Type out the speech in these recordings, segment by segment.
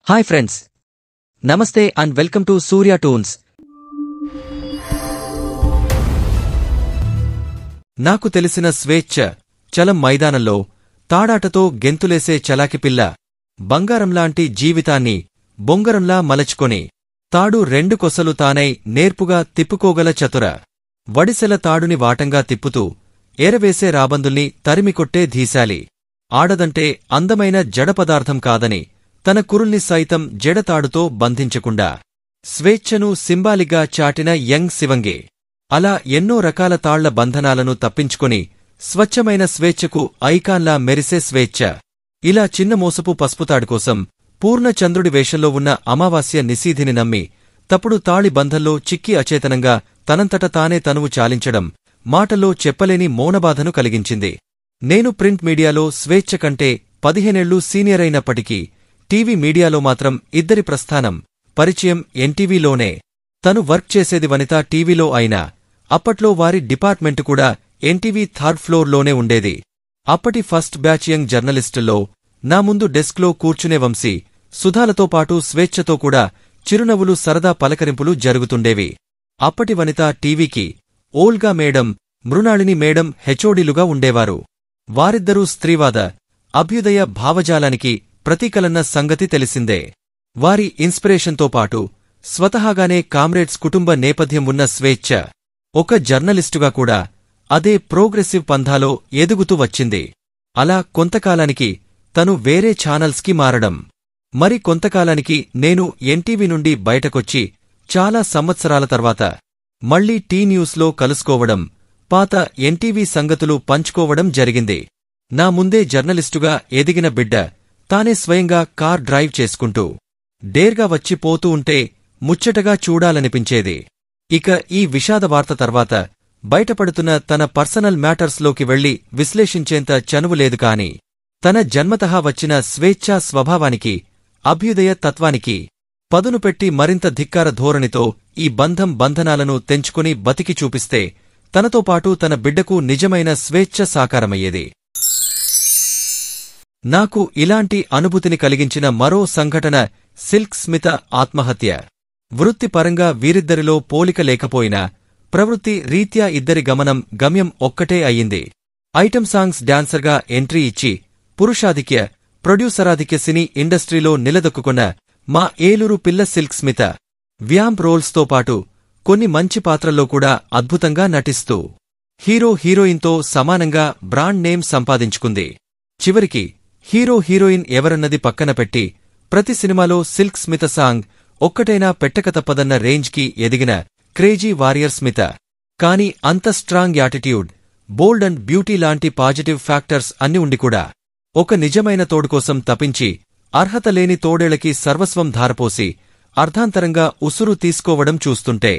Hi friends. Namaste and welcome to Surya Tones. నాకు తెలిసిన స్వేచ్ఛ చలం మైదానంలో తాడాటతో గెంతులేసే చలాకిపిల్ల బంగారంలాంటి జీవితాన్ని బొంగరంలా మలచుకొని తాడు రెండు కొసలు తానై నేర్పుగా తిప్పుకోగల చతుర వడిసెల తాడుని వాటంగా తిప్పుతూ ఏరవేసే రాబందుల్ని తరిమికొట్టే ధీశాలి ఆడదంటే అందమైన జడపదార్థం కాదని తన కురుల్ని సైతం జడతాడుతో బంధించకుండా స్వేచ్ఛను సింబాలిగ్గా చాటిన యంగ్ శివంగే అలా ఎన్నో రకాల తాళ్ల బంధనాలను తప్పించుకొని స్వచ్ఛమైన స్వేచ్ఛకు ఐకాన్లా మెరిసే స్వేచ్ఛ ఇలా చిన్న మోసపు పసుపుతాడుకోసం పూర్ణచంద్రుడి వేషంలో ఉన్న అమావాస్య నిశీధిని నమ్మి తప్పుడు తాళి బంధంలో చిక్కి అచేతనంగా తనంతట తానే తనువు చాలించడం మాటల్లో చెప్పలేని మౌనబాధను కలిగించింది. నేను ప్రింట్ మీడియాలో స్వేచ్ఛ కంటే 15 ఏళ్లు సీనియర్ అయినప్పటికీ టీవీ మీడియాలో మాత్రం ఇద్దరి ప్రస్థానం పరిచయం ఎన్టీవీలోనే. తను వర్క్ చేసేది వనితా టీవీలో అయినా అప్పట్లో వారి డిపార్ట్మెంటు కూడా ఎన్టీవీ థర్డ్ ఫ్లోర్లోనే ఉండేది. అప్పటి ఫస్ట్ బ్యాచ్ యంగ్ జర్నలిస్టుల్లో నా ముందు డెస్క్లో కూర్చునే వంశీ సుధాలతో పాటు స్వేచ్ఛతో కూడా చిరునవ్వులు సరదా పలకరింపులు జరుగుతుండేవి. అప్పటి వనితా టీవీకి ఓల్గా మేడం మృణాళిని మేడం హెచ్ఓడీలుగా ఉండేవారు. వారిద్దరూ స్త్రీవాద అభ్యుదయ భావజాలానికి ప్రతీకలన్న సంగతి తెలిసిందే. వారి ఇన్స్పిరేషన్తో పాటు స్వతహాగానే కామ్రేడ్స్ కుటుంబ నేపథ్యం ఉన్న స్వేచ్ఛ ఒక జర్నలిస్టుగా కూడా అదే ప్రోగ్రెసివ్ పంథాలో ఎదుగుతూ వచ్చింది. అలా కొంతకాలానికి తను వేరే ఛానల్స్కి మారడం, మరి కొంతకాలానికి నేను ఎన్టీవీ నుండి బయటకొచ్చి చాలా సంవత్సరాల తర్వాత మళ్లీ టీ న్యూస్లో కలుసుకోవడం, పాత ఎన్టీవీ సంగతులు పంచుకోవడం జరిగింది. నా ముందే జర్నలిస్టుగా ఎదిగిన బిడ్డ తానే స్వయంగా కార్ డ్రైవ్ చేసుకుంటూ డేర్గా వచ్చిపోతూ ఉంటే ముచ్చటగా చూడాలనిపించేది. ఇక ఈ విషాద వార్త తర్వాత బయటపడుతున్న తన పర్సనల్ మ్యాటర్స్లోకి వెళ్లి విశ్లేషించేంత చనువులేదు కాని తన జన్మతహా వచ్చిన స్వేచ్ఛా స్వభావానికి అభ్యుదయ తత్వానికి పదును పెట్టి మరింత ధిక్కార ధోరణితో ఈ బంధనాలను తెంచుకుని బతికి చూపిస్తే తనతో పాటు తన బిడ్డకు నిజమైన స్వేచ్ఛ సాకారమయ్యేది. నాకు ఇలాంటి అనుభూతిని కలిగించిన మరో సంఘటన సిల్క్ స్మిత ఆత్మహత్య. వృత్తిపరంగా వీరిద్దరిలో పోలిక లేకపోయినా ప్రవృత్తి రీత్యా ఇద్దరి గమ్యం ఒక్కటే అయ్యింది. ఐటమ్ సాంగ్స్ డాన్సర్గా ఎంట్రీ ఇచ్చి పురుషాధిక్య ప్రొడ్యూసరాధిక్య సినీ ఇండస్ట్రీలో నిలదొక్కుకున్న మా ఏలూరు పిల్ల సిల్క్ స్మిత వ్యాంప్ రోల్స్తో పాటు కొన్ని మంచి పాత్రల్లో కూడా అద్భుతంగా నటిస్తూ హీరో హీరోయిన్తో సమానంగా బ్రాండ్ నేమ్ సంపాదించుకుంది. చివరికి హీరో హీరోయిన్ ఎవరన్నది పక్కన పెట్టి ప్రతి సినిమాలో సిల్క్ స్మిత సాంగ్ ఒక్కటైనా పెట్టక తప్పదన్న రేంజ్కి ఎదిగిన క్రేజీ వారియర్ స్మిత. కాని అంత strong attitude, bold and beauty లాంటి పాజిటివ్ ఫ్యాక్టర్స్ అన్ని ఉండి కూడా ఒక నిజమైన తోడుకోసం తపించి అర్హత లేని తోడేళ్లకి సర్వస్వం ధారపోసి అర్ధాంతరంగా ఉసురు తీసుకోవడం చూస్తుంటే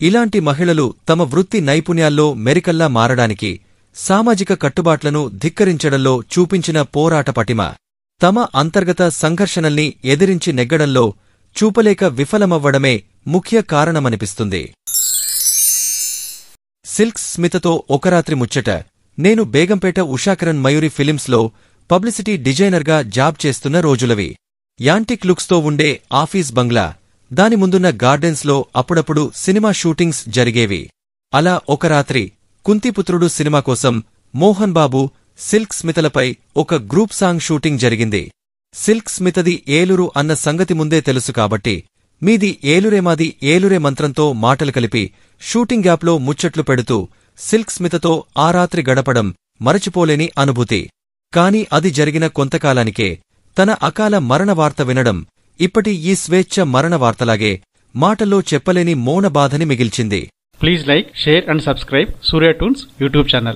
ఇలాంటి మహిళలు తమ వృత్తి నైపుణ్యాల్లో మెరికల్లా మారడానికి సామాజిక కట్టుబాట్లను ధిక్కరించడంలో చూపించిన పోరాట పటిమ, తమ అంతర్గత సంఘర్షణల్ని ఎదిరించి నెగ్గడంలో చూపలేక విఫలమవ్వడమే ముఖ్య కారణమనిపిస్తుంది. సిల్క్ స్మితతో ఒక రాత్రి ముచ్చట. నేను బేగంపేట ఉషాకిరణ్ మయూరి ఫిలిమ్స్లో పబ్లిసిటీ డిజైనర్గా జాబ్ చేస్తున్న రోజులవి. యాంటిక్ లుక్స్తో ఉండే ఆఫీస్ బంగ్లా, దాని ముందున్న గార్డెన్స్లో అప్పుడప్పుడు సినిమా షూటింగ్స్ జరిగేవి. అలా ఒక రాత్రి కుంతిపుత్రుడు సినిమా కోసం మోహన్ బాబు, సిల్క్ స్మితలపై ఒక గ్రూప్ సాంగ్ షూటింగ్ జరిగింది. సిల్క్ స్మితది ఏలూరు అన్న సంగతి ముందే తెలుసు కాబట్టి మీది ఏలూరే మాది ఏలూరే మంత్రంతో మాటలు కలిపి షూటింగ్ గ్యాప్లో ముచ్చట్లు పెడుతూ సిల్క్ స్మితతో ఆ రాత్రి గడపడం మరచిపోలేని అనుభూతి. కాని అది జరిగిన కొంతకాలానికే తన అకాల మరణ వార్త వినడం ఇప్పటి ఈ స్వేచ్ఛ మరణ వార్తలాగే మాటల్లో చెప్పలేని మౌన బాధని మిగిల్చింది. Please like, share and subscribe Surya Toons YouTube channel.